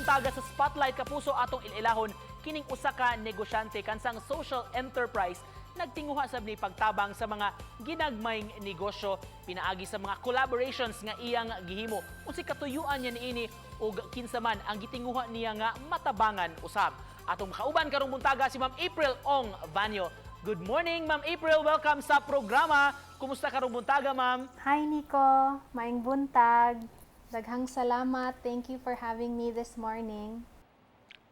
buntaga sa Spotlight Kapuso atong ililahon kining usa ka negosyante kansang social enterprise nagtinguha sab ni pagtabang sa mga ginagmayng negosyo pinaagi sa mga collaborations nga iyang gihimo. Unsay katuyuan niya niini ug kinsa man ang gitinguha niya nga matabangan usab. Atong kauban karong buntaga si Ma'am April Ong Vanyo. Good morning, Ma'am April. Welcome sa programa. Kumusta karong buntaga, Ma'am? Hi, Nico. Maayong buntag. Daghang salamat. Thank you for having me this morning.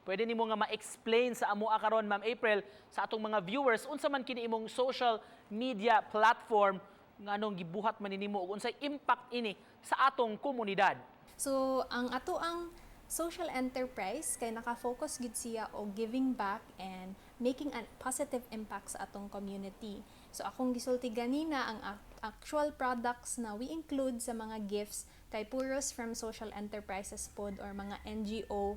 Pwede nimo nga ma-explain sa amo karon, Ma'am April, sa atong mga viewers unsa man kini imong social media platform nga anong gibuhat man nimo ug unsay impact ini sa atong komunidad? So, ang ato ang social enterprise kay naka-focus gid siya og giving back and making a positive impact sa atong community. So, akong gisulti ganina ang actual products na we include sa mga gifts kay puros from social enterprises pod or mga NGO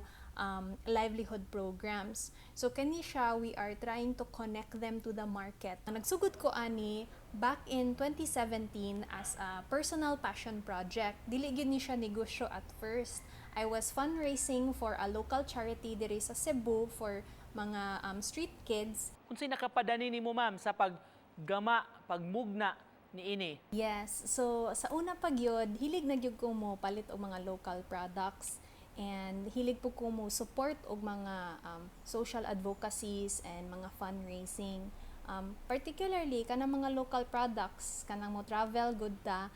livelihood programs. So kani siya, we are trying to connect them to the market. Nagsugod ko ani back in 2017 as a personal passion project. Dili gyud ni siya negosyo at first. I was fundraising for a local charity diri sa Cebu for mga street kids. Unsay nakapadani nimo, Ma'am, sa paggama, pagmugna niini? Yes. So sa una pa gyud, hilig na gyud ko mo palit og mga local products. And hilig po ko mo support og mga social advocacies and mga fundraising. Particularly kanang mga local products, kanang mo travel good ta,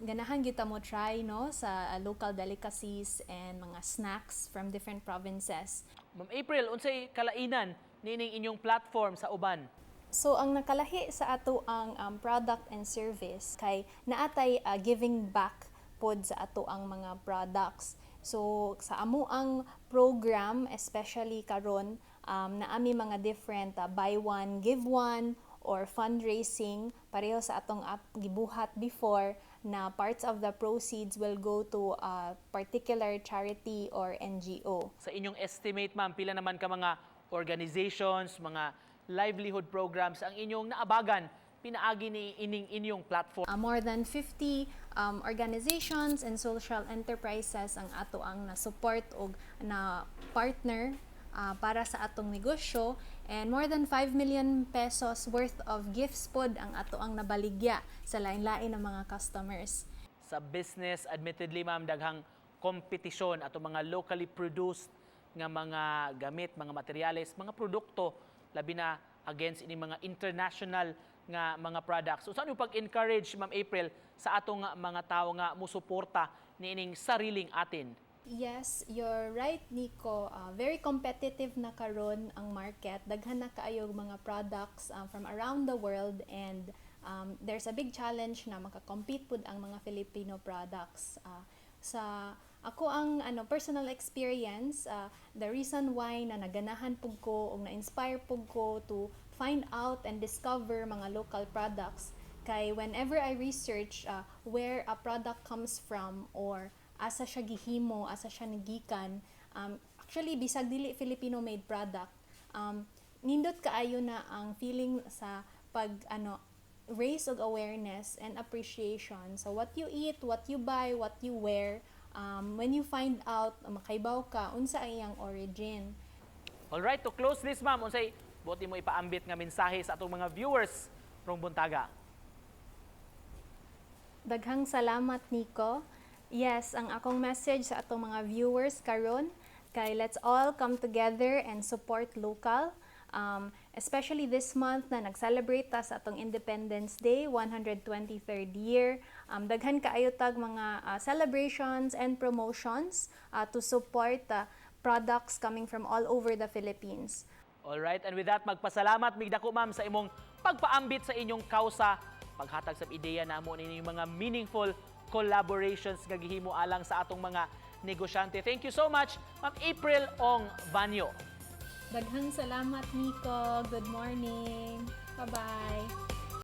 ganahan gyud ta mo try no sa local delicacies and mga snacks from different provinces. Ma'am April, unsay kalainan nining inyong platform sa uban? So ang nakalahi sa ato ang product and service kay naatay giving back pod sa ato ang mga products. So sa amo ang program, especially karon naami mga different buy one give one or fundraising pareho sa atong gibuhat before na parts of the proceeds will go to a particular charity or NGO. Sa inyong estimate, Ma'am, pila naman ka mga organizations, mga livelihood programs ang inyong naabagan pinaagi ni inyong platform? More than 50 organizations and social enterprises ang ato ang na-support o na partner para sa atong negosyo, and more than 5 million pesos worth of gifts pod ang ato ang nabaligya sa lain-lain ng mga customers. Sa business, admittedly, Ma'am, daghang kompetisyon ato mga locally produced nga mga gamit, mga materyales, mga produkto, labi na against ini mga international nga mga products. So saan yung pag-encourage, Ma'am April, sa atong mga tao nga musuporta niining sariling atin? Yes, you're right, Nico. Very competitive na karon ang market. Daghan na kaayo mga products from around the world, and there's a big challenge na makakompete pud ang mga Filipino products. Sa ako ang personal experience, the reason why na naganahan pug ko o na-inspire pug ko to find out and discover mga local products kay whenever I research where a product comes from or asa siya gihimo, asa siya nagikan, actually bisag dili Filipino made product, nindot kaayo na ang feeling sa pag raise og awareness and appreciation. So what you eat, what you buy, what you wear, when you find out makaibaw ka unsa ang iyang origin. All right, to close this, Ma'am, unsay buti mo ipaambit nga mensahe sa atong mga viewers rong buntaga? Daghang salamat, Nico. Yes, ang akong message sa atong mga viewers karon kay let's all come together and support local. Especially this month na nag-celebrate ta sa atong Independence Day, 123rd year. Daghan kaayo tag mga celebrations and promotions to support products coming from all over the Philippines. Alright, and with that, magpasalamat migdako, Ma'am, sa imong pagpaambit sa inyong kausa, paghatag sa ideya na mo ninyong mga meaningful collaborations nga gihimo alang sa atong mga negosyante. Thank you so much, Ma'am April Ong Vanyo. Daghang salamat, Nico. Good morning. Bye-bye.